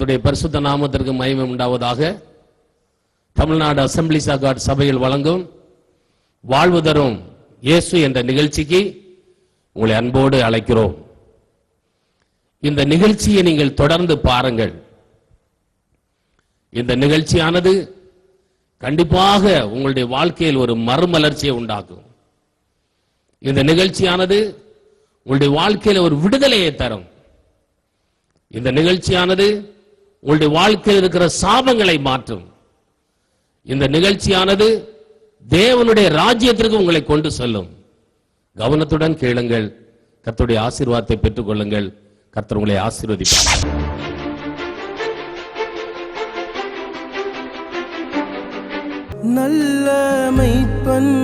கர்த்தருடைய பரிசுத்த நாமத்திற்கு மகிமை உண்டாவதாக. தமிழ்நாடு அசெம்பிளிஸ் ஆஃப் காட் சபையில் வழங்கும் வாழ்வு தரும் இயேசு என்ற நிகழ்ச்சிக்கு உங்களை அன்போடு அழைக்கிறோம். இந்த நிகழ்ச்சியை நீங்கள் தொடர்ந்து பாருங்கள். இந்த நிகழ்ச்சியானது கண்டிப்பாக உங்களுடைய வாழ்க்கையில் ஒரு மறுமலர்ச்சியை உண்டாக்கும். இந்த நிகழ்ச்சியானது உங்களுடைய வாழ்க்கையில் ஒரு விடுதலையை தரும். இந்த நிகழ்ச்சியானது உங்களுடைய வாழ்க்கையில் இருக்கிற சாபங்களை மாற்றும். இந்த நிகழ்ச்சியானது தேவனுடைய ராஜ்யத்திற்கு உங்களை கொண்டு செல்லும். கவனத்துடன் கேளுங்கள். கர்த்தருடைய ஆசீர்வாதத்தை பெற்றுக் கொள்ளுங்கள். கர்த்தர் உங்களை ஆசீர்வதிப்பார். நல்ல மெய்ப்பன்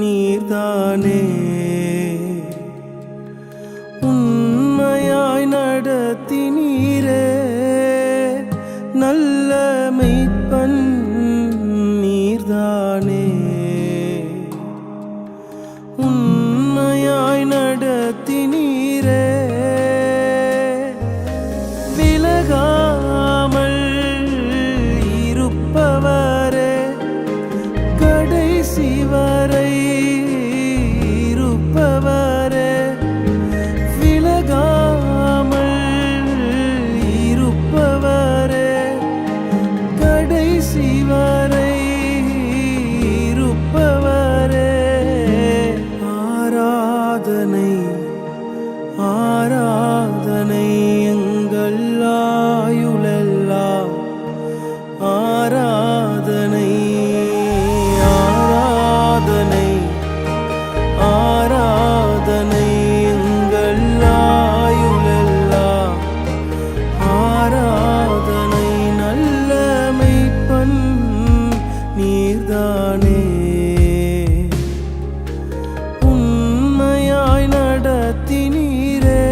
நீர்தானே, உண்மையாய் நடத்தினீரே. நல்ல மெய்ப்பன் நீர்தானே, உண்மையாய் நடத்தினீரே. விலகாமல் இருப்பவரே, கடைசி வரை இருப்பவரே. விலகாமல் இருப்பவரே, கடைசி வரை இருப்பவரே. ஆராதனை ஆராதனை எங்கள் ஆயுளெல்லாம் ஆராதனை ஆராதனை ஆராதனை எங்கள் ஆயுளெல்லாம் ஆராதனை. நல்ல மெய்ப்பன் நீர்தானே, உண்மையாய் நடத்தினீரே.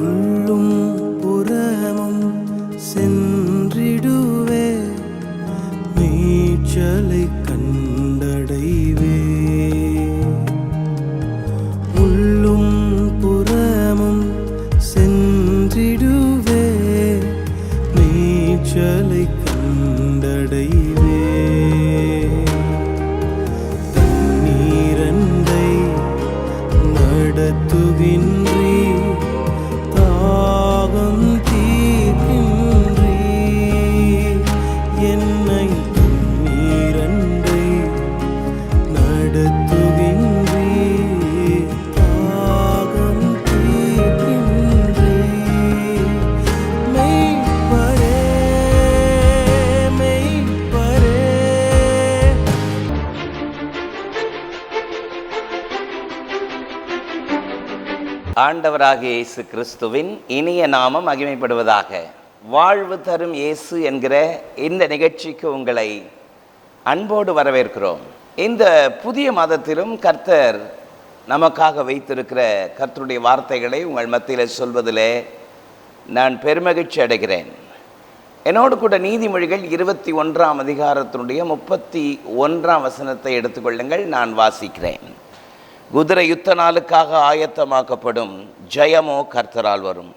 உள்ளும் புறமும் சென்றிடுவே, மேய்ச்சலை கண்டடைவே. உள்ளும் புறமும் சென்றிடுவே, மேய்ச்சலை கண்டடைவே. தண்ணீரண்டை நடத்துகின்றீ, தாகம் தீர்க்கின்றீ. என்னை தண்ணீரண்டை நடத்துகின்றீ, தாகம் தீர்க்கின்றீ. மெய்ப்பரே மெய்ப்பரே. ஆண்டவராகிய இயேசு கிறிஸ்துவின் இனிய நாமம் மகிமைப்படுவதாக. வாழ்வு தரும் இயேசு என்கிற இந்த நிகழ்ச்சிக்கு உங்களை அன்போடு வரவேற்கிறோம். இந்த புதிய மாதத்திலும் கர்த்தர் நமக்காக வைத்திருக்கிற கர்த்தருடைய வார்த்தைகளை உங்கள் மத்தியில் சொல்வதிலே நான் பெருமகிழ்ச்சி அடைகிறேன். என்னோடு கூட நீதிமொழிகள் 21ஆம் அதிகாரத்தினுடைய 31ஆம் வசனத்தை எடுத்துக்கொள்ளுங்கள். நான் வாசிக்கிறேன். குதிரை யுத்த நாளுக்காக ஆயத்தமாக்கப்படும், ஜெயமோ கர்த்தரால் வரும்.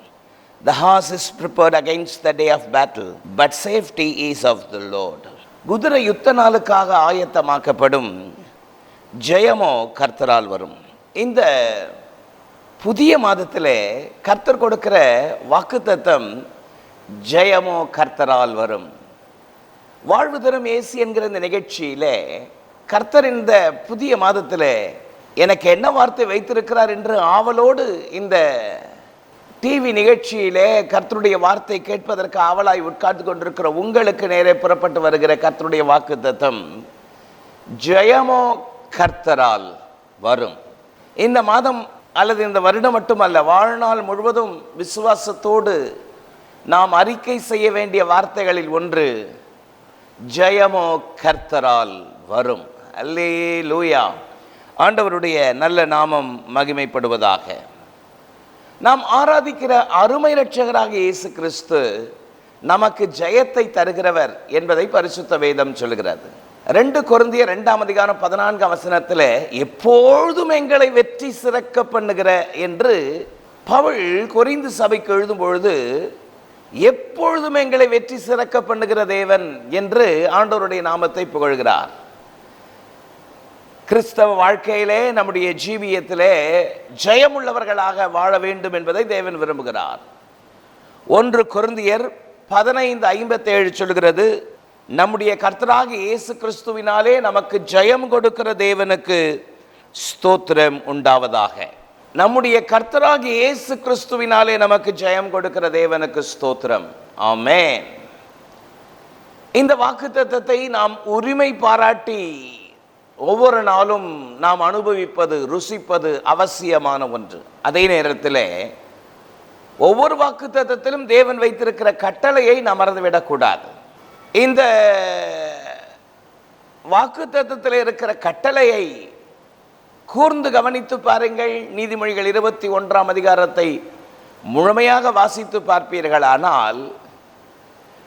The horse is prepared against the day of battle, but safety is of the Lord. குதிரை யுத்த நாளுக்காக ஆயத்தமாக்கப்படும், ஜெயமோ கர்த்தரால் வரும். இந்த புதிய மாதத்திலே கர்த்தர் கொடுக்கிற வாக்குத்தத்தம் ஜெயமோ கர்த்தரால் வரும். வாழ்வு தரும் இயேசு என்கிற இந்த நிகழ்ச்சியிலே கர்த்தர் இந்த புதிய மாதத்திலே எனக்கு என்ன வார்த்தை வைத்திருக்கிறார் என்று ஆவலோடு இந்த டிவி நிகழ்ச்சியிலே கர்த்தருடைய வார்த்தை கேட்பதற்கு ஆவலாய் உட்கார்ந்து கொண்டிருக்கிற உங்களுக்கு நேரே புறப்பட்டு வருகிற கர்த்தருடைய வாக்குத்தத்தம் ஜெயமோ கர்த்தரால் வரும். இந்த மாதம் அல்லது இந்த வருடம் மட்டுமல்ல, வாழ்நாள் முழுவதும் விசுவாசத்தோடு நாம் அறிக்கை செய்ய வேண்டிய வார்த்தைகளில் ஒன்று ஜெயமோ கர்த்தரால் வரும். அல்லேலூயா. ஆண்டவருடைய நல்ல நாமம் மகிமைப்படுவதாக. நாம் ஆராதிக்கிற அருமை இரட்சகராக இயேசு கிறிஸ்து நமக்கு ஜெயத்தை தருகிறவர் என்பதை பரிசுத்த வேதம் சொல்கிறது. 2 கொரிந்தியர் 2:14 எப்பொழுதும் எங்களை வெற்றி சிறக்க பண்ணுகிற என்று பவுல் கொரிந்து சபைக்கு எழுதும் பொழுது எப்பொழுதும் எங்களை வெற்றி சிறக்க பண்ணுகிற தேவன் என்று ஆண்டவருடைய நாமத்தை புகழ்கிறார். கிறிஸ்தவ வாழ்க்கையிலே நம்முடைய ஜீவியத்திலே ஜெயமுள்ளவர்களாக வாழ வேண்டும் என்பதை தேவன் விரும்புகிறார். 1 கொரிந்தியர் 15:57 சொல்கிறது, நம்முடைய கர்த்தராகிய இயேசு கிறிஸ்துவினாலே நமக்கு ஜெயம் கொடுக்கிற தேவனுக்கு ஸ்தோத்திரம் உண்டாவதாக. நம்முடைய கர்த்தராகிய இயேசு கிறிஸ்துவினாலே நமக்கு ஜெயம் கொடுக்கிற தேவனுக்கு ஸ்தோத்திரம். ஆமென். இந்த வாக்குத்தத்தத்தை நாம் உரிமை பாராட்டி ஒவ்வொரு நாளும் நாம் அனுபவிப்பது, ருசிப்பது அவசியமான ஒன்று. அதே நேரத்தில் ஒவ்வொரு வாக்குத்தத்தத்திலும் தேவன் வைத்திருக்கிற கட்டளையை நாம் மறந்துவிடக்கூடாது. இந்த வாக்குத்தத்தத்தில் இருக்கிற கட்டளையை கூர்ந்து கவனித்து பாருங்கள். நீதிமொழிகள் 21 முழுமையாக வாசித்து பார்ப்பீர்களானால்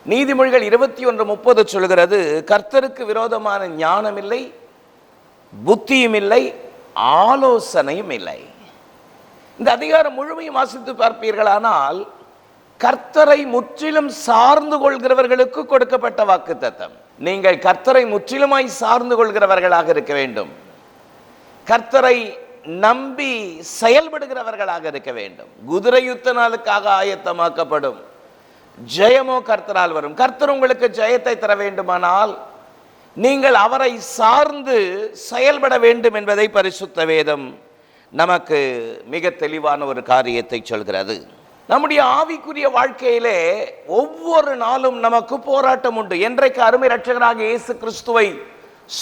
நீதிமொழிகள் 21:30 சொல்கிறது, கர்த்தருக்கு விரோதமான ஞானம் இல்லை, புத்தியும் இல்லை, ஆலோசனையும் இல்லை. இந்த அதிகாரம் முழுமையும் வாசித்து பார்ப்பீர்களானால் கர்த்தரை முற்றிலும் சார்ந்து கொள்கிறவர்களுக்கு கொடுக்கப்பட்ட வாக்குத்தத்தம். நீங்கள் கர்த்தரை முற்றிலுமாய் சார்ந்து கொள்கிறவர்களாக இருக்க வேண்டும். கர்த்தரை நம்பி செயல்படுகிறவர்களாக இருக்க வேண்டும். குதிரை யுத்த நாளுக்காக ஆயத்தமாக்கப்படும், ஜெயமோ கர்த்தரால் வரும். கர்த்தர் உங்களுக்கு ஜெயத்தை தர வேண்டுமானால் நீங்கள் அவரை சார்ந்து செயல்பட வேண்டும் என்பதை பரிசுத்த வேதம் நமக்கு மிக தெளிவான ஒரு காரியத்தை சொல்கிறது. நம்முடைய ஆவிக்குரிய வாழ்க்கையிலே ஒவ்வொரு நாளும் நமக்கு போராட்டம் உண்டு. என்றைக்கு அருமை இரட்சகராக இயேசு கிறிஸ்துவை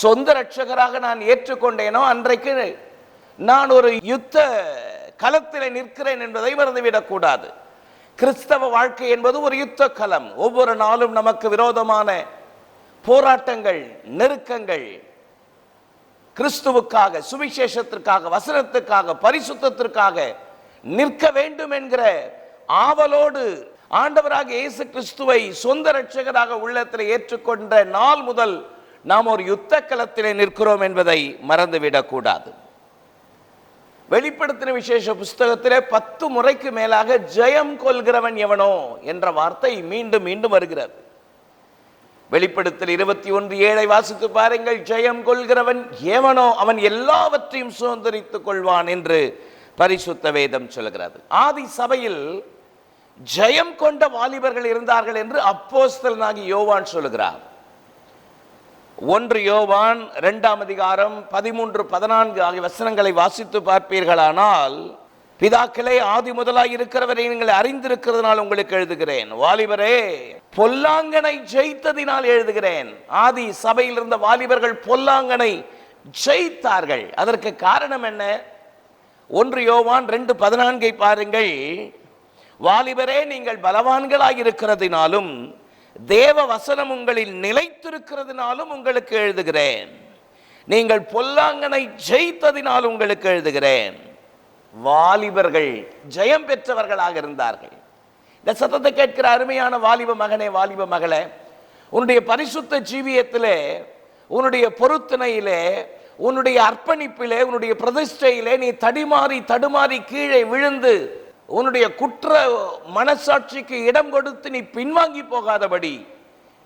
சொந்த இரட்சகராக நான் ஏற்றுக்கொண்டேனோ அன்றைக்கு நான் ஒரு யுத்த களத்தில் நிற்கிறேன் என்பதை மறந்துவிடக்கூடாது. கிறிஸ்தவ வாழ்க்கை என்பது ஒரு யுத்த களம். ஒவ்வொரு நாளும் நமக்கு விரோதமான போராட்டங்கள், நெருக்கங்கள், கிறிஸ்துவுக்காக, சுவிசேஷத்திற்காக, வசனத்துக்காக, பரிசுத்தத்திற்காக நிற்க வேண்டும் என்கிற ஆவலோடு ஆண்டவராக இயேசு கிறிஸ்துவை சொந்த இரட்சகராக உள்ளத்தில் ஏற்றுக்கொண்ட நாள் முதல் நாம் ஒரு யுத்த களத்திலே நிற்கிறோம் என்பதை மறந்துவிடக்கூடாது. வெளிப்படுத்தின விசேஷ புஸ்தகத்திலே 10 முறைக்கு மேலாக ஜெயம் கொள்கிறவன் எவனோ என்ற வார்த்தை மீண்டும் மீண்டும் வருகிறது. வெளிப்படுத்தல் 21:7 வாசித்து பாருங்கள். ஜெயம் கொள்கிறவன் எவனோ அவன் எல்லாவற்றையும் சுதந்தரித்துக் கொள்வான் என்று பரிசுத்த வேதம் சொல்கிறது. ஆதி சபையில் ஜெயம் கொண்ட வாலிபர்கள் இருந்தார்கள் என்று அப்போஸ்தலனாகிய யோவான் சொல்கிறார். 1 யோவான் 2:13-14 ஆகிய வசனங்களை வாசித்து பார்ப்பீர்களானால், பிதாக்களே, ஆதி முதலாய் இருக்கிறவரை நீங்கள் அறிந்திருக்கிறதுனால் உங்களுக்கு எழுதுகிறேன். வாலிபரே, பொல்லாங்கனை ஜெயித்ததினால் எழுதுகிறேன். ஆதி சபையில் இருந்த வாலிபர்கள் பொல்லாங்கனை ஜெயித்தார்கள். அதற்கு காரணம் என்ன? 1 யோவான் 2:14 பாருங்கள். வாலிபரே, நீங்கள் பலவான்களாய் இருக்கிறதினாலும் தேவ வசனம் உங்களில் நிலைத்திருக்கிறதுனாலும் உங்களுக்கு எழுதுகிறேன். நீங்கள் பொல்லாங்கனை ஜெயித்ததினால் உங்களுக்கு எழுதுகிறேன். வாலிபர்கள் ஜெயம் பெற்றவர்களாக இருந்தார்கள். இந்த சத்தத்தை கேட்கிற அருமையான வாலிப மகனே, வாலிப மகளே, உன்னுடைய பரிசுத்த ஜீவியத்திலே, உன்னுடைய பொருத்தனையிலே, உன்னுடைய அர்ப்பணிப்பிலே, உன்னுடைய பிரதிஷ்டையிலே நீ தடுமாறி கீழே விழுந்து உன்னுடைய குற்ற மனசாட்சிக்கு இடம் கொடுத்து நீ பின்வாங்கி போகாதபடி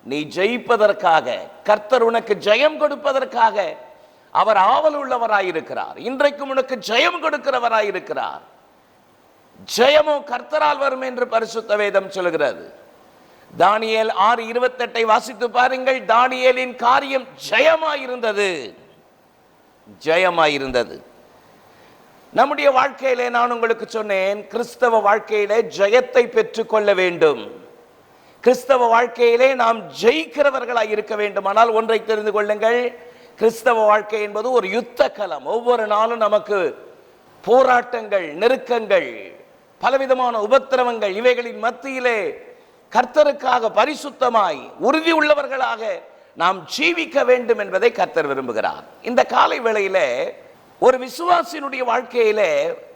நீ ஜெயிப்பதற்காக, கர்த்தர் உனக்கு ஜெயம் கொடுப்பதற்காக அவர் ஆவல் உள்ளவராயிருக்கிறார். இன்றைக்கும் உனக்கு ஜெயம் கொடுக்கிறவராயிருக்கிறார். ஜெயமோ கர்த்தரால் வரும் என்று பரிசுத்த வேதம் சொல்கிறது. தானியேல் 6:28 வாசித்து பாருங்கள். தானியேலின் காரியம் ஜெயமாயிருந்தது. நம்முடைய வாழ்க்கையிலே நான் உங்களுக்கு சொன்னேன், கிறிஸ்தவ வாழ்க்கையிலே ஜெயத்தை பெற்றுக்கொள்ள வேண்டும். கிறிஸ்தவ வாழ்க்கையிலே நாம் ஜெயிக்கிறவர்களாய் இருக்க வேண்டும். ஆனால் ஒன்றை தெரிந்து கொள்ளுங்கள், கிறிஸ்தவ வாழ்க்கை என்பது ஒரு யுத்த களம். ஒவ்வொரு நாளும் நமக்கு போராட்டங்கள், நெருக்கங்கள், பலவிதமான உபத்திரவங்கள், இவைகளின் மத்தியிலே கர்த்தருக்காக பரிசுத்தமாய் உறுதி உள்ளவர்களாக நாம் ஜீவிக்க வேண்டும் என்பதை கர்த்தர் விரும்புகிறார். இந்த காலை வேளையிலே ஒரு விசுவாசியினுடைய வாழ்க்கையிலே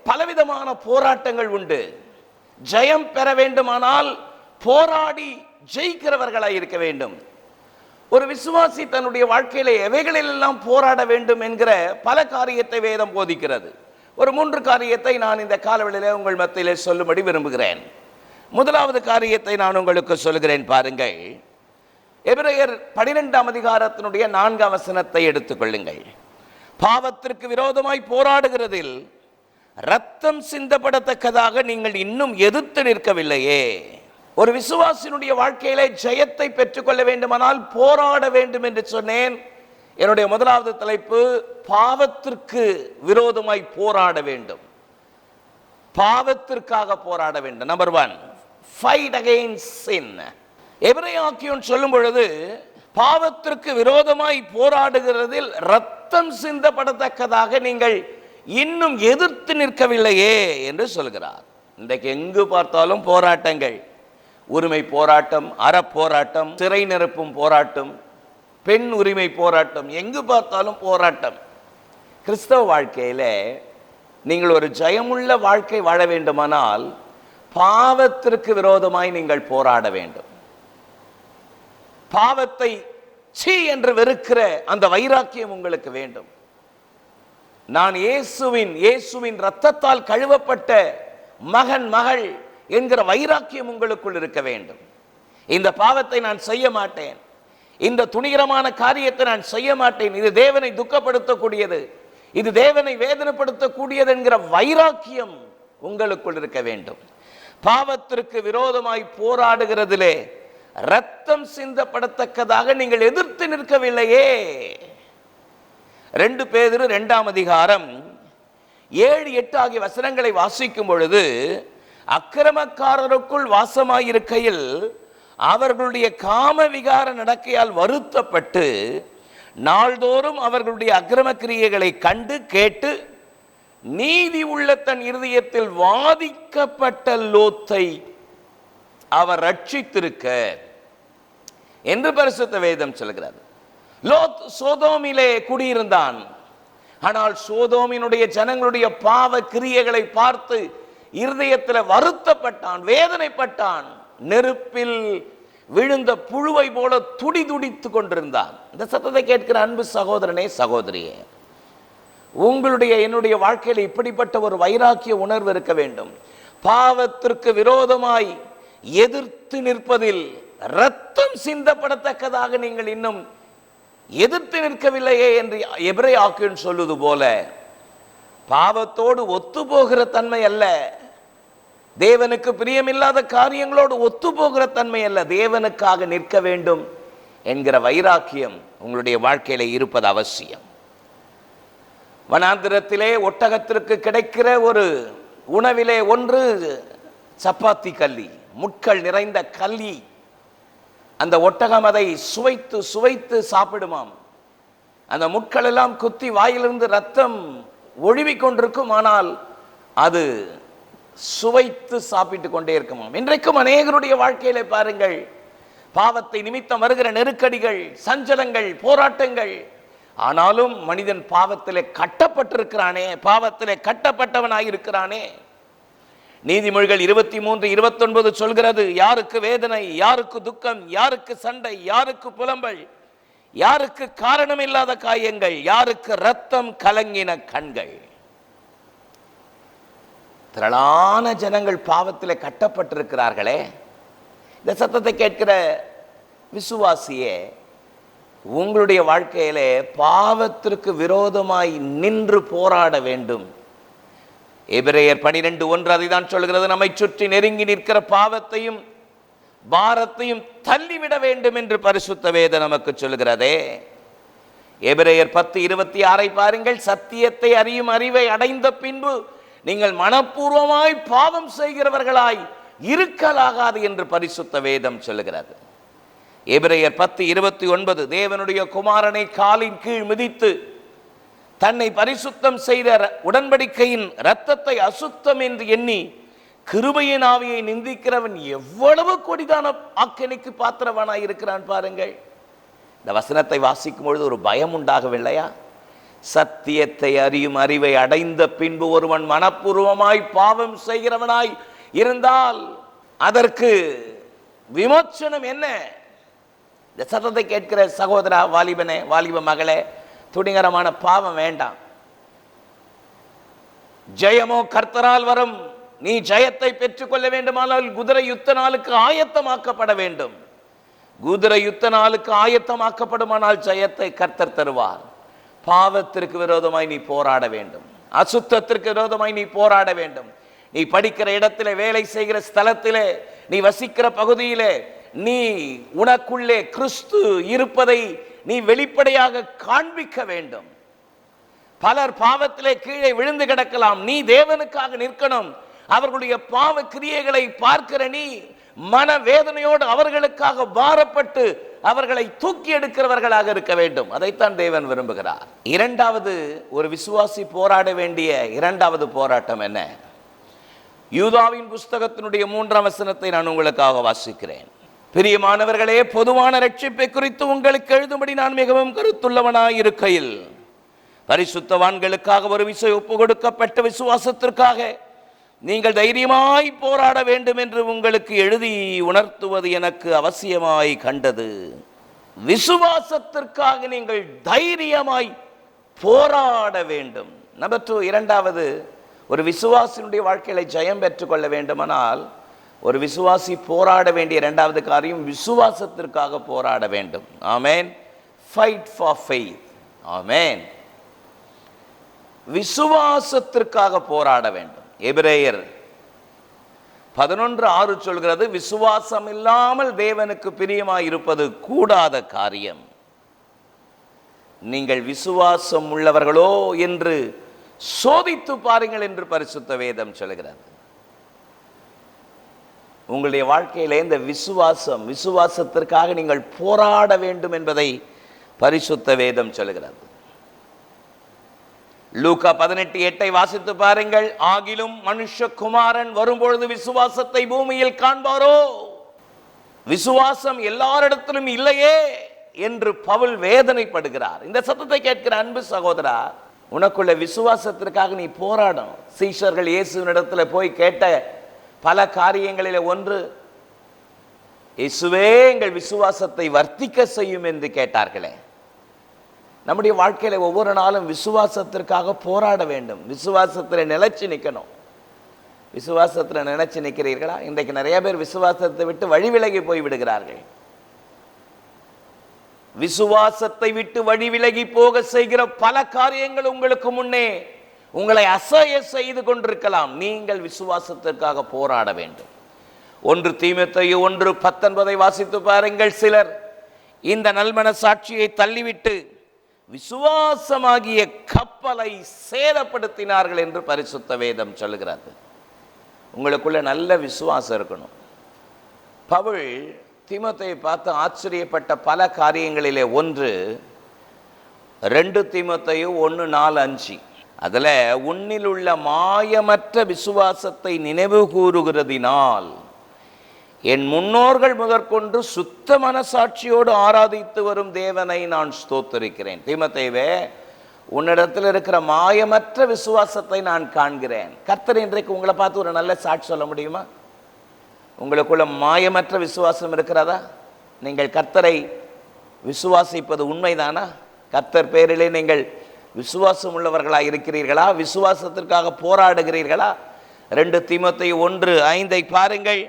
பலவிதமான போராட்டங்கள் உண்டு. ஜெயம் பெற வேண்டுமானால் போராடி ஜெயிக்கிறவர்களாய் இருக்க வேண்டும். ஒரு விசுவாசி தன்னுடைய வாழ்க்கையில எவைகளிலெல்லாம் போராட வேண்டும் என்கிற பல காரியத்தை வேதம் போதிக்கிறது. ஒரு 3 காரியத்தை நான் இந்த காலவெளியிலே உங்கள் மத்தியிலே சொல்லும்படி விரும்புகிறேன். முதலாவது காரியத்தை நான் உங்களுக்கு சொல்கிறேன் பாருங்கள். எபிரேயர் 12ஆம் அதிகாரத்தினுடைய 4ஆம் வசனத்தை எடுத்துக்கொள்ளுங்கள். பாவத்திற்கு விரோதமாய் போராடுகிறதில் இரத்தம் சிந்தப்படத்தக்கதாக நீங்கள் இன்னும் எதிர்த்து நிற்கவில்லையே. ஒரு விசுவாசினுடைய வாழ்க்கையிலே ஜெயத்தை பெற்றுக்கொள்ள வேண்டுமானால் போராட வேண்டும் என்று சொன்னேன். என்னுடைய முதலாவது தலைப்பு பாவத்திற்கு விரோதமாய் போராட வேண்டும். பாவத்திற்காக போராட வேண்டும். நம்பர் 1, ஃபைட் அகைன்ஸ்ட் சின். எபிரேயர் சொல்லும் பொழுது பாவத்திற்கு விரோதமாய் போராடுகிறதில் இரத்தம் சிந்தப்படத்தக்கதாக நீங்கள் இன்னும் எதிர்த்து நிற்கவில்லையே என்று சொல்கிறார். இன்றைக்கு எங்கு பார்த்தாலும் போராட்டங்கள், உரிமை போராட்டம், அறப்போராட்டம், சிறை நிரப்பும் போராட்டம், பெண் உரிமை போராட்டம், எங்கு பார்த்தாலும் போராட்டம். கிறிஸ்தவ வாழ்க்கையில நீங்கள் ஒரு ஜெயமுள்ள வாழ்க்கை வாழ வேண்டுமானால் பாவத்திற்கு விரோதமாய் நீங்கள் போராட வேண்டும். பாவத்தை சீ என்று வெறுக்கிற அந்த வைராக்கியம் உங்களுக்கு வேண்டும். நான் இயேசுவின் இரத்தத்தால் கழுவப்பட்ட மகன் மகள் என்கிற வைராக்கியம் உங்களுக்குள் இருக்க வேண்டும். இந்த பாவத்தை நான் செய்ய மாட்டேன், இந்த துணிகரமான காரியத்தை நான் செய்ய மாட்டேன், இது தேவனை துக்கப்படுத்தக்கூடியது, இது தேவனை வேதனைப்படுத்தக்கூடியது என்கிற வைராக்கியம் உங்களுக்குள் இருக்க வேண்டும். பாவத்திற்கு விரோதமாய் போராடுகிறதிலே இரத்தம் சிந்தப்படத்தக்கதாக நீங்கள் எதிர்த்து நிற்கவில்லையே. 2 பேதுரு 2ஆம் அதிகாரம் 7, 8 ஆகிய வசனங்களை வாசிக்கும் பொழுது, அக்கிரமக்காரருக்குள் வாசமாயிருக்கையில் அவர்களுடைய காம விகார நடக்கையால் வருத்தப்பட்டு நாள்தோறும் அவர்களுடைய அக்கிரம கிரியைகளை கண்டு கேட்டு நீதி உள்ள தன் இருதயத்தில் வாதிக்கப்பட்ட லோத்தை அவர் ரட்சித்திருக்க என்று பரிசுத்த வேதம் சொல்கிறது. லோத் சோதோமிலே குடியிருந்தான். ஆனால் சோதோமினுடைய ஜனங்களுடைய பாவ கிரியைகளை பார்த்து இருதயத்தில் வருத்தப்பட்டான், வேதனைப்பட்டான். நெருப்பில் விழுந்த புழுவை போல துடிதுடித்து கொண்டிருந்தான். இந்த சத்தத்தை கேட்கிற அன்பு சகோதரனே, சகோதரியே, உங்களுடைய என்னுடைய வாழ்க்கையில் இப்படிப்பட்ட ஒரு வைராக்கிய உணர்வு இருக்க வேண்டும். பாவத்திற்கு விரோதமாய் எதிர்த்து நிற்பதில் இரத்தம் சிந்தப்படத்தக்கதாக நீங்கள் இன்னும் எதிர்த்து நிற்கவில்லையே என்று எபிரேயர் சொல்லுவது போல, பாவத்தோடு ஒத்து போகிற தன்மை அல்ல, தேவனுக்கு பிரியமில்லாத காரியங்களோடு ஒத்து போகிற தன்மை அல்ல, தேவனுக்காக நிற்க வேண்டும் என்கிற வைராக்கியம் உங்களுடைய வாழ்க்கையில இருப்பது அவசியம். வனாந்திரத்திலே ஒட்டகத்திற்கு கிடைக்கிற ஒரு உணவிலே ஒன்று சப்பாத்தி கல்லி, முட்கள் நிறைந்த கல்லி. அந்த ஒட்டகம் அதை சுவைத்து சுவைத்து சாப்பிடுமாம். அந்த முட்கள் எல்லாம் குத்தி வாயிலிருந்து ரத்தம் ஒழுவிக் கொண்டிருக்கும், ஆனால் அது சுவைத்து சாப்பிட்டு கொண்டே இருக்குமாம். இன்றைக்கும் அநேகருடைய வாழ்க்கையில பாருங்கள், பாவத்தை நிமித்தம் வருகிற நெருக்கடிகள், சஞ்சலங்கள், போராட்டங்கள். ஆனாலும் மனிதன் பாவத்திலே கட்டப்பட்டிருக்கிறானே, பாவத்திலே கட்டப்பட்டவனாயிருக்கிறானே. நீதிமொழிகள் 23, 29 சொல்கிறது, யாருக்கு வேதனை, யாருக்கு துக்கம், யாருக்கு சண்டை, யாருக்கு புலம்பல், யாருக்கு காரணமில்லாத காயங்கள், யாருக்கு ரத்தம் கலங்கின கண்கள். திரளான ஜனங்கள் பாவத்தில் கட்டப்பட்டிருக்கிறார்களே. இந்த சத்தத்தை கேட்கிற விசுவாசியே, உங்களுடைய வாழ்க்கையிலே பாவத்திற்கு விரோதமாய் நின்று போராட வேண்டும். எபிரேயர் 12:1 அதை தான் சொல்கிறது. நம்மை சுற்றி நெருங்கி நிற்கிற பாவத்தையும் பாரத்தையும் தள்ளிவிட வேண்டும் என்று பரிசுத்த வேதம் நமக்கு சொல்கிறதே. எபிரேயர் 10:26 பாருங்கள். சத்தியத்தை அறியும் அறிவை அடைந்த பின்பு நீங்கள் மனப்பூர்வமாய் பாவம் செய்கிறவர்களாய் இருக்கலாகாது என்று பரிசுத்த வேதம் சொல்கிறது. எபிரேயர் 10:29 தேவனுடைய குமாரனை காலின் கீழ் மிதித்து தன்னை பரிசுத்தம் செய்த உடன்படிக்கையின் இரத்தத்தை அசுத்தம் என்று எண்ணி கிருபையின் ஆவியை நிந்திக்கிறவன் எவ்வளவு கொடிதான ஆக்கினைக்கு பாத்திரவானாய் இருக்கிறான் பாருங்கள். இந்த வசனத்தை வாசிக்கும் பொழுது ஒரு பயம் உண்டாகவில்லையா? சத்தியத்தை அறியும் அறிவை அடைந்த பின்பு ஒருவன் மனப்பூர்வமாய் பாவம் செய்கிறவனாய் இருந்தால் அதற்கு விமோச்சனம் என்ன? இந்த சத்தத்தை கேட்கிற சகோதரா, வாலிபனே, வாலிப மகளே, துணிகரமான பாவம் வேண்டாம். ஜெயமோ கர்த்தரால் வரும். நீ ஜெயத்தை பெற்றுக்கொள்ள வேண்டுமானால் குதிரை யுத்த நாளுக்கு ஆயத்தமாக்கப்பட வேண்டும். குதிரை யுத்த நாளுக்கு ஆயத்தமாக்கப்படுமானால் ஜெயத்தை கர்த்தர் தருவார். பாவத்திற்கு விரோதமாய் நீ போராட வேண்டும். அசுத்தத்திற்கு விரோதமாய் நீ போராட வேண்டும். நீ படிக்கிற இடத்திலே, வேலை செய்கிற ஸ்தலத்திலே, நீ வசிக்கிற பகுதியிலே, நீ உனக்குள்ளே கிறிஸ்து இருப்பதை நீ வெளிப்படையாக காண்பிக்க வேண்டும். பலர் பாவத்திலே கீழே விழுந்து கிடக்கலாம். நீ தேவனுக்காக நிற்கணும். அவர்களுடைய பாவ கிரியைகளை பார்க்கிற நீ மனவேதனையோடு அவர்களுக்காக பாரப்பட்டு அவர்களை தூக்கி எடுக்கிறவர்களாக இருக்க வேண்டும். அதைத்தான் தேவன் விரும்புகிறார். இரண்டாவது, ஒரு விசுவாசி போராட வேண்டிய இரண்டாவது போராட்டம் என்ன? யூதாவின் புஸ்தகத்தினுடைய 3ஆம் வசனத்தை நான் உங்களுக்காக வாசிக்கிறேன். பிரியமானவர்களே, பொதுவான ரட்சிப்பை குறித்து உங்களுக்கு எழுதும்படி நான் மிகவும் கருத்துள்ளவனாய் இருக்கையில், பரிசுத்தவான்களுக்காக ஒரு விசை ஒப்பு கொடுக்கப்பட்ட விசுவாசத்திற்காக நீங்கள் தைரியமாய் போராட வேண்டும் என்று உங்களுக்கு எழுதி உணர்த்துவது எனக்கு அவசியமாய் கண்டது. விசுவாசத்திற்காக நீங்கள் தைரியமாய் போராட வேண்டும். நம்பர் 2, இரண்டாவது, ஒரு விசுவாசினுடைய வாழ்க்கையில ஜெயம் பெற்றுக்கொள்ள வேண்டுமானால் ஒரு விசுவாசி போராட வேண்டிய இரண்டாவது காரியம் விசுவாசத்திற்காக போராட வேண்டும். Amen. Fight for faith. Amen. விசுவாசத்திற்காக போராட வேண்டும். எபிரேயர் 11:6 சொல்கிறது, விசுவாசம் இல்லாமல் தேவனுக்கு பிரியமாய் இருப்பது கூடாத காரியம். நீங்கள் விசுவாசம் உள்ளவர்களோ என்று சோதித்து பாருங்கள் என்று பரிசுத்த வேதம் சொல்கிறது. உங்களுடைய வாழ்க்கையிலே இந்த விசுவாசத்திற்காக நீங்கள் போராட வேண்டும் என்பதை பரிசுத்த வேதம் சொல்கிறது. லூக்கா 18:8 வாசித்து பாருங்கள். ஆகிலும் மனுஷகுமாரன் வரும்பொழுது விசுவாசத்தை பூமியில் காண்பாரோ? விசுவாசம் எல்லாரிடத்திலும் இல்லையே என்று பவுல் வேதனைப்படுகிறார். இந்த சத்தத்தை கேட்கிற அன்பு சகோதரா, உனக்குள்ள விசுவாசத்திற்காக நீ போராடும். சீஷர்கள் இயேசுவினிடத்தில் போய் கேட்ட பல காரியங்களில் ஒன்று, இயேசுவே எங்கள் விசுவாசத்தை வர்த்திக்க செய்யும் என்று கேட்டார்களே. நம்முடைய வாழ்க்கையில ஒவ்வொரு நாளும் விசுவாசத்திற்காக போராட வேண்டும். விசுவாசத்தில் நிலைச்சு நிற்கணும். விசுவாசத்தில் நிலைச்சு நிற்கிறீர்களா? இன்றைக்கு நிறைய பேர் விசுவாசத்தை விட்டு வழி விலகி போய் விடுகிறார்கள். விசுவாசத்தை விட்டு வழி விலகி போக செய்கிற பல காரியங்கள் உங்களுக்கு முன்னே உங்களை அசைய செய்து கொண்டிருக்கலாம். நீங்கள் விசுவாசத்திற்காக போராட வேண்டும். 1 தீமோத்தேயு 1:19 வாசித்து பாருங்கள். சிலர் இந்த நல்மன சாட்சியை தள்ளிவிட்டு விசுவாசமாகிய கப்பலை சேதப்படுத்தினார்கள் என்று பரிசுத்த வேதம் சொல்கிறது. உங்களுக்குள்ள நல்ல விசுவாசம் இருக்கணும். பவுல் தீமோத்தேயை பார்த்து ஆச்சரியப்பட்ட பல காரியங்களிலே ஒன்று 2 தீமோத்தேயு 1:4-5. அதுல உன்னில் உள்ள மாயமற்ற விசுவாசத்தை நினைவு கூறுகிறதினால் என் முன்னோர்கள் முதற்கொண்டு சுத்த மனசாட்சியோடு ஆராதித்து வரும் தேவனை நான் ஸ்தோத்திரிக்கிறேன். தீமோத்தேயுவே, உன்னிடத்தில் இருக்கிற மாயமற்ற விசுவாசத்தை நான் காண்கிறேன். கர்த்தர் இன்றைக்கு உங்களை பார்த்து ஒரு நல்ல சாட்சி சொல்ல முடியுமா? உங்களுக்குள்ள மாயமற்ற விசுவாசம் இருக்கிறதா? நீங்கள் கர்த்தரை விசுவாசிப்பது உண்மைதானா? கர்த்தர் பேரிலே நீங்கள் விசுவாசம் உள்ளவர்களாக இருக்கிறீர்களா? விசுவாசத்திற்காக போராடுகிறீர்களா? 2 தீமோத்தேயு 1:5 பாருங்கள்.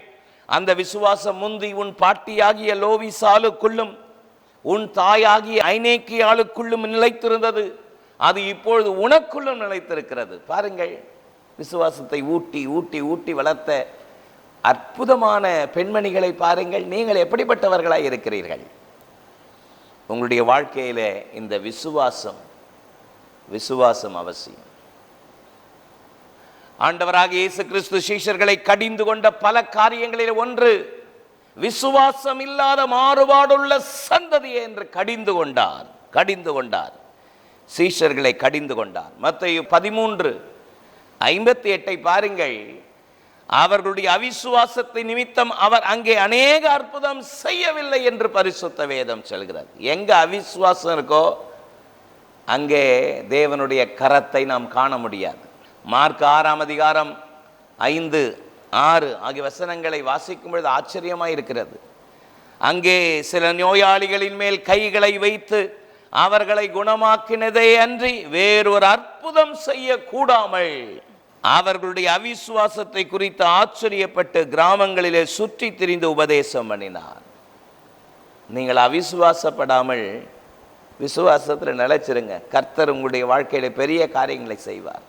அந்த விசுவாசம் முந்தி உன் பாட்டியாகிய லோவிசாலுக்குள்ளும் உன் தாயாகிய ஐநேக்கியாளுக்குள்ளும் நிலைத்திருந்தது, அது இப்பொழுது உனக்குள்ளும் நிலைத்திருக்கிறது. பாருங்கள், விசுவாசத்தை ஊட்டி ஊட்டி ஊட்டி வளர்த்த அற்புதமான பெண்மணிகளை பாருங்கள். நீங்கள் எப்படிப்பட்டவர்களாக இருக்கிறீர்கள்? உங்களுடைய வாழ்க்கையில இந்த விசுவாசம் அவசியம். ஆண்டவராக இயேசு கிறிஸ்து சீஷர்களை கடிந்து கொண்ட பல காரியங்களில் ஒன்று, விசுவாசம் இல்லாத மாறுபாடுள்ள சந்ததியே என்று கடிந்து கொண்டார். சீஷர்களை கடிந்து கொண்டார். மத்தேயு 13:58 பாருங்கள். அவர்களுடைய அவிசுவாசத்தை நிமித்தம் அவர் அங்கே அநேக அற்புதம் செய்யவில்லை என்று பரிசுத்த வேதம் சொல்கிறது. எங்க அவிசுவாசம் இருக்கோ அங்கே தேவனுடைய கரத்தை நாம் காண முடியாது. மார்க் 6:5-6 ஆகிய வசனங்களை வாசிக்கும் பொழுது ஆச்சரியமாய் இருக்கிறது. அங்கே சில நோயாளிகளின் மேல் கைகளை வைத்து அவர்களை குணமாக்கினதே அன்றி வேறொரு அற்புதம் செய்யக்கூடாமல் அவர்களுடைய அவிசுவாசத்தை குறித்து ஆச்சரியப்பட்டு கிராமங்களிலே சுற்றி திரிந்து உபதேசம் பண்ணினார். நீங்கள் அவிசுவாசப்படாமல் விசுவாசத்தில் நிலைச்சிருங்க. கர்த்தர் உங்களுடைய வாழ்க்கையில பெரிய காரியங்களை செய்வார்.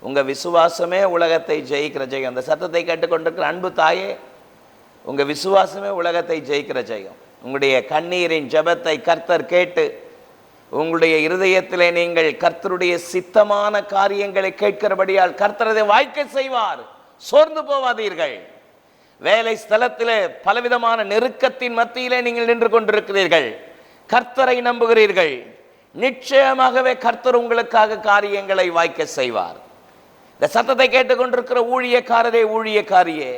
உங்கள் விசுவாசமே உலகத்தை ஜெயிக்கிற ஜெயம். அந்த சத்தத்தை கேட்டுக்கொண்டிருக்கிற அன்பு தாயே, உங்கள் விசுவாசமே உலகத்தை ஜெயிக்கிற ஜெயம். உங்களுடைய கண்ணீரின் ஜெபத்தை கர்த்தர் கேட்டு உங்களுடைய இருதயத்திலே நீங்கள் கர்த்தருடைய சித்தமான காரியங்களை கேட்கிறபடியால் கர்த்தர் அதை வாய்க்க செய்வார். சோர்ந்து போவாதீர்கள். வேலை ஸ்தலத்திலே பலவிதமான நெருக்கத்தின் மத்தியிலே நீங்கள் நின்று கொண்டிருக்கிறீர்கள். கர்த்தரை நம்புகிறீர்கள். நிச்சயமாகவே கர்த்தர் உங்களுக்காக காரியங்களை வாய்க்க செய்வார். இந்த சத்தத்தை கேட்டுக்கொண்டிருக்கிற ஊழியக்காரரே, ஊழியக்காரியே,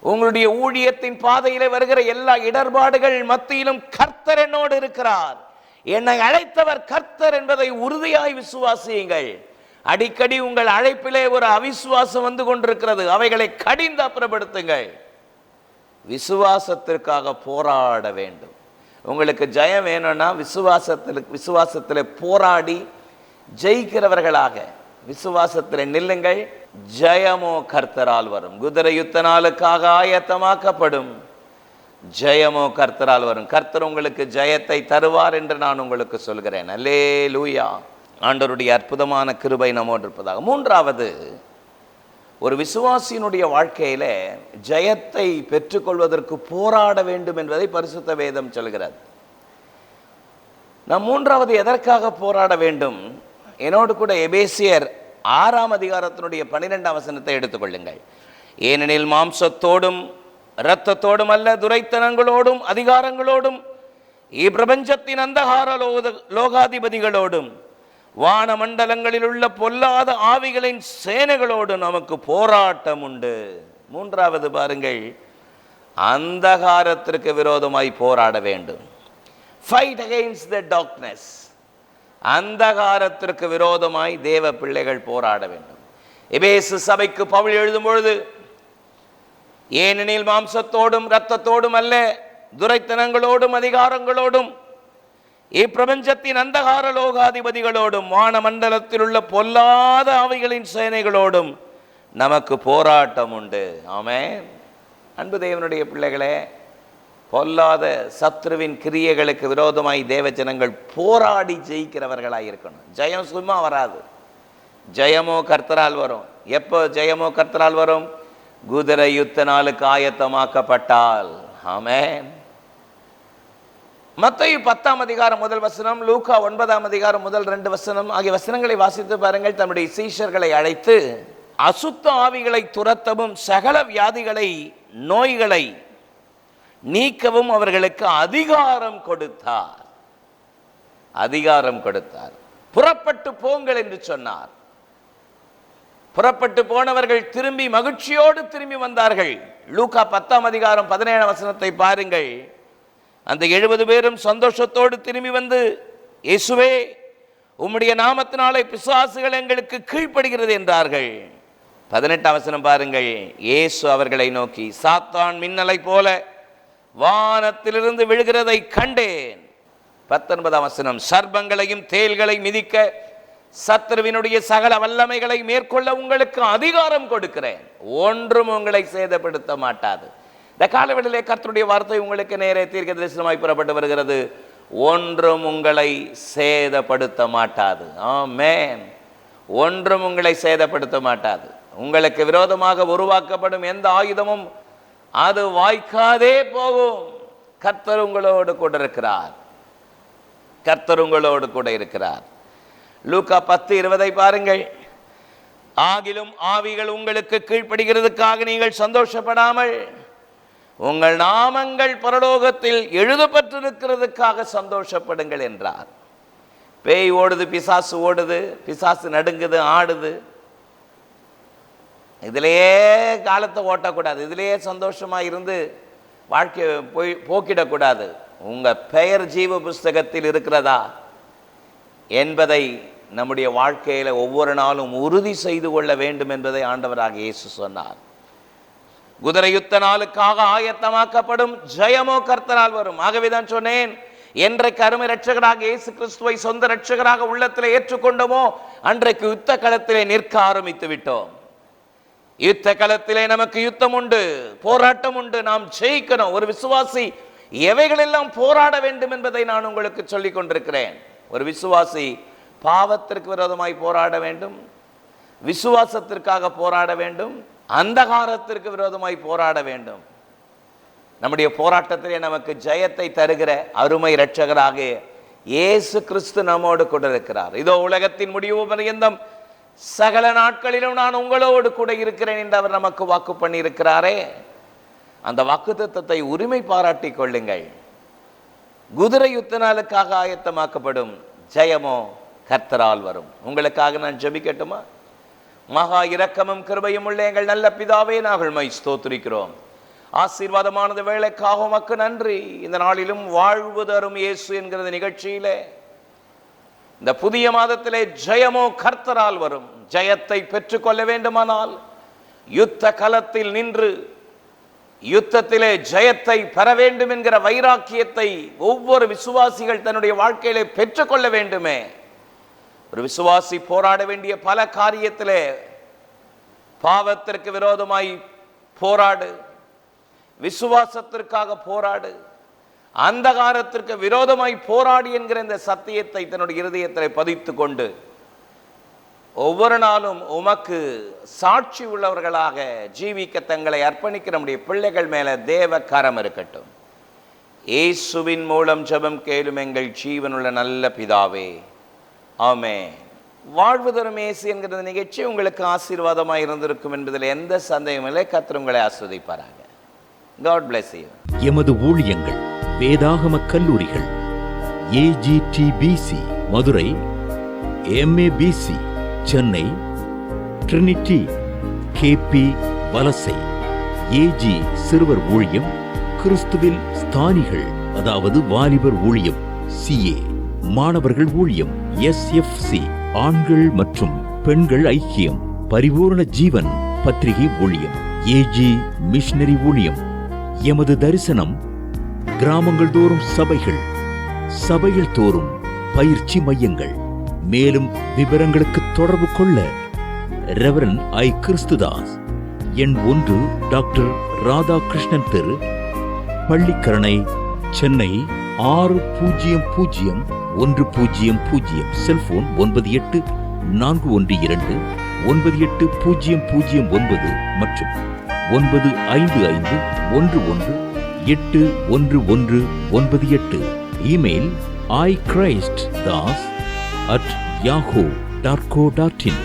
உங்களுடைய ஊழியத்தின் பாதையிலே வருகிற எல்லா இடர்பாடுகள் மத்தியிலும் கர்த்தர் என்னோடு இருக்கிறார். என்னை அழைத்தவர் கர்த்தர் என்பதை உறுதியாய் விசுவாசியுங்கள். அடிக்கடி உங்கள் அழைப்பிலே ஒரு அவிசுவாசம் வந்து கொண்டிருக்கிறது. அவைகளை கடிந்து அப்புறப்படுத்துங்கள். விசுவாசத்திற்காக போராட வேண்டும். உங்களுக்கு ஜெயம் வேணும்னா விசுவாசத்தில் போராடி ஜெயிக்கிறவர்களாக விசுவாசத்தில் நில்லுங்கள். ஜெயமோ கர்த்தரால் வரும். குதிரை யுத்த நாளுக்காக ஆயத்தமாக்கப்படும். ஜெயமோ கர்த்தரால் வரும். கர்த்தர் உங்களுக்கு ஜெயத்தை தருவார் என்று நான் உங்களுக்கு சொல்கிறேன். அல்லேலூயா. ஆண்டவருடைய அற்புதமான கிருபை நம்மோடு இருப்பதாக. மூன்றாவது, ஒரு விசுவாசியினுடைய வாழ்க்கையில ஜெயத்தை பெற்றுக்கொள்வதற்கு போராட வேண்டும் என்பதை பரிசுத்த வேதம் சொல்கிறது. நாம் மூன்றாவது எதற்காக போராட வேண்டும்? என்னோடு கூட எபேசியர் 6ஆம் அதிகாரத்தினுடைய 12ஆம் வசனத்தை எடுத்துக்கொள்ளுங்கள். ஏனெனில் மாம்சத்தோடும் இரத்தத்தோடும் அல்ல, துரைத்தனங்களோடும் அதிகாரங்களோடும் இப்பிரபஞ்சத்தின் அந்தகார லோகாதிபதிகளோடும் வானமண்டலங்களில் உள்ள பொல்லாத ஆவிகளின் சேனைகளோடு நமக்கு போராட்டம் உண்டு. மூன்றாவது பாருங்கள், அந்தகாரத்திற்கு விரோதமாய் போராட வேண்டும். Fight against the darkness. அந்தகாரத்திற்கு விரோதமாய் தேவ பிள்ளைகள் போராட வேண்டும். எபேசு சபைக்கு பவுல் எழுதும் பொழுது, ஏனெனில் மாம்சத்தோடும் இரத்தத்தோடும் அல்ல, துரைத்தனங்களோடும் அதிகாரங்களோடும் இப்பிரபஞ்சத்தின் அந்தகார லோகாதிபதிகளோடும் வானமண்டலத்தில் உள்ள பொல்லாத ஆவிகளின் சேனைகளோடும் நமக்கு போராட்டம் உண்டு. ஆமென். அன்பு தேவனுடைய பிள்ளைகளே, பொல்லாத சத்ருவின் கிரியைகளுக்கு விரோதமாய் தேவ ஜனங்கள் போராடி ஜெயிக்கிறவர்களாக இருக்கணும். ஜெயம் சும்மா வராது. ஜெயமோ கர்த்தரால் வரும். எப்போ ஜெயமோ கர்த்தரால் வரும்? குதிரை யுத்த நாளுக்கு ஆயத்தமாக்கப்பட்டால். ஆமென். மத்தேயு 10ஆம் அதிகாரம் முதல் வசனம், லூக்கா 9ஆம் அதிகாரம் முதல் 2 வசனம் ஆகிய வசனங்களை வாசித்து பாருங்கள். தம்முடைய சீஷர்களை அழைத்து அசுத்த ஆவிகளை துரத்தவும் சகல வியாதிகளை நோய்களை நீக்கவும் அவர்களுக்கு அதிகாரம் கொடுத்தார். அதிகாரம் கொடுத்தார். புறப்பட்டு போங்கள் என்று சொன்னார். புறப்பட்டு போனவர்கள் திரும்பி மகிழ்ச்சியோடு திரும்பி வந்தார்கள். லூக்கா 10ஆம் அதிகாரம் 17ஆம் வசனத்தை பாருங்கள். அந்த 70 பேரும் சந்தோஷத்தோடு திரும்பி வந்து, இயேசுவே, உம்முடைய நாமத்தினாலே பிசாசுகள் எங்களுக்கு கீழ்ப்படுகிறது என்றார்கள். 18ஆம் வசனம் பாருங்கள். இயேசு அவர்களை நோக்கி, சாத்தான் மின்னலை போல வானத்திலிருந்து விழுகிறதை கண்டேன். 19ஆம் வசனம், சர்ப்பங்களையும் தேள்களை மிதிக்க சத்ருவினுடைய சகல வல்லமைகளை மேற்கொள்ள உங்களுக்கு அதிகாரம் கொடுக்கிறேன். ஒன்றும் உங்களை சேதப்படுத்த மாட்டாது. இந்த காலவெளியிலே கர்த்தருடைய வார்த்தை உங்களுக்கு நேரே தீர்க்க தரிசனமாய் புறப்பட்டு வருகிறது. ஒன்றும் உங்களை சேதப்படுத்த மாட்டாது. ஆமென். ஒன்றும் உங்களை சேதப்படுத்த மாட்டாது. உங்களுக்கு விரோதமாக உருவாக்கப்படும் எந்த ஆயுதமும் அது வாய்க்காதே போகும். கர்த்தர் உங்களோடு கூட இருக்கிறார். கர்த்தர் உங்களோடு கூட இருக்கிறார். லூக்கா 10:20 பாருங்கள். ஆகிலும் ஆவிகள் உங்களுக்கு கீழ்ப்படுகிறதுக்காக நீங்கள் சந்தோஷப்படாமல் உங்கள் நாமங்கள் பரலோகத்தில் எழுதப்பட்டிருக்கிறதுக்காக சந்தோஷப்படுங்கள் என்றார். பேய் ஓடுது, பிசாசு ஓடுது, பிசாசு நடுங்குது, ஆடுது. இதிலேயே காலத்தை ஓட்டக்கூடாது. இதிலேயே சந்தோஷமாக இருந்து வாழ்க்கையை போக்கிடக்கூடாது. உங்கள் பெயர் ஜீவ புஸ்தகத்தில் இருக்கிறதா என்பதை நம்முடைய வாழ்க்கையில் ஒவ்வொரு நாளும் உறுதி செய்து கொள்ள வேண்டும் என்பதை ஆண்டவராக இயேசு சொன்னார். குதிரை யுத்த நாளுக்காக ஆயத்தமாக்கப்படும் ஜெயமோ கர்த்தரால் வரும். ஆகவேதான் சொன்னேன், என்றைக்கு அருமை ரட்சகராக இயேசு கிறிஸ்துவை சொந்த ரட்சகராக உள்ளத்தில் ஏற்றுக்கொண்டோமோ அன்றைக்கு யுத்த களத்திலே நிற்க ஆரம்பித்து விட்டோம். யுத்த களத்திலே நமக்கு யுத்தம் உண்டு, போராட்டம் உண்டு, நாம் ஜெயிக்கணும். ஒரு விசுவாசி எவைகளெல்லாம் போராட வேண்டும் என்பதை நான் உங்களுக்கு சொல்லிக் கொண்டிருக்கிறேன். ஒரு விசுவாசி பாவத்திற்கு விரோதமாய் போராட வேண்டும், விசுவாசத்திற்காக போராட வேண்டும், அந்தகாரத்திற்கு விரோதமாய் போராட வேண்டும். நம்முடைய போராட்டத்திலே நமக்கு ஜெயத்தை தருகிற அருமை இரட்சகராக இயேசு கிறிஸ்து நம்மோடு கூட இருக்கிறார். இதோ உலகத்தின் முடிவு பரியந்தம் சகல நாட்களிலும் நான் உங்களோடு கூட இருக்கிறேன் என்று அவர் நமக்கு வாக்கு பண்ணி இருக்கிறாரே. அந்த வாக்குத்தத்தத்தை உரிமை பாராட்டி கொள்ளுங்கள். குதிரை யுத்த நாளுக்காக ஆயத்தமாக்கப்படும் ஜெயமோ கர்த்தரால் வரும். உங்களுக்காக நான் ஜெபிக்கட்டுமா? மகா இரக்கமும் கிருபையும் உள்ள எங்கள் நல்ல பிதாவே, நாங்கள் மை ஸ்தோத்திரிக்கிறோம். ஆசீர்வாதமானது வேலைக்காக உமக்கு நன்றி. இந்த நாளிலும் வாழ்வு தரும் இயேசு என்கிற நிகழ்ச்சியிலே இந்த புதிய மாதத்திலே ஜெயமோ கர்த்தரால் வரும். ஜெயத்தை பெற்றுக்கொள்ள வேண்டுமானால் யுத்த களத்தில் நின்று யுத்தத்திலே ஜெயத்தை பெற வேண்டும் என்கிற வைராக்கியத்தை ஒவ்வொரு விசுவாசிகள் தன்னுடைய வாழ்க்கையிலே பெற்றுக்கொள்ள வேண்டுமே. ஒரு விசுவாசி போராட வேண்டிய பல காரியத்திலே பாவத்திற்கு விரோதமாய் போராடு, விசுவாசத்திற்காக போராடு, அந்தகாரத்திற்கு விரோதமாய் போராடி என்கிற இந்த சத்தியத்தை தன்னுடைய இருதயத்தில் பதித்து கொண்டு ஒவ்வொரு நாளும் உமக்கு சாட்சி உள்ளவர்களாக ஜீவிக்க தங்களை அர்ப்பணிக்கிற நம்முடைய பிள்ளைகள் மேல தேவ கரம் இருக்கட்டும். இயேசுவின் மூலம் ஜெபம் கேளும் எங்கள் ஜீவனுள்ள நல்ல பிதாவே, ஆமென். வாழ்வு தரும் இயேசு என்கிற நிகழ்ச்சி உங்களுக்கு ஆசீர்வாதமாக இருந்திருக்கும் என்பதில் எந்த சந்தேகமில்லை. கர்த்தர் உங்களை ஆசீர்வதிப்பாராக. God bless you. எமது ஊழியங்கள் வேதாகம கல்லூரிகள் AGTBC Madurai, MABC Chennai, Trinity KP வலசை, AG சிறுவர் ஊழியம், கிறிஸ்துவில் ஸ்தானிகள் அதாவது வாலிபர் ஊழியம் CA, மாணவர்கள் ஊழியம் SFC, ஆண்கள் மற்றும் பெண்கள் ஐக்கியம், பரிபூரண ஜீவன் பத்திரிகை ஊழியம், AG மிஷனரி ஊழியம். எமது தரிசனம் கிராமங்கள் தோறும் சபைகள், சபைகள் தோறும் பயிற்சி மையங்கள். மேலும் விவரங்களுக்கு தொடர்பு கொள்ள ரெவரன் ஐ. கிறிஸ்துதாஸ், எண் 1, டாக்டர் ராதாகிருஷ்ணன் தெரு, பள்ளிக்கரணை, சென்னை 600100. செல்போன் 9841298009 மற்றும் 9551181198. Email iChristdas@yahoo.co.in.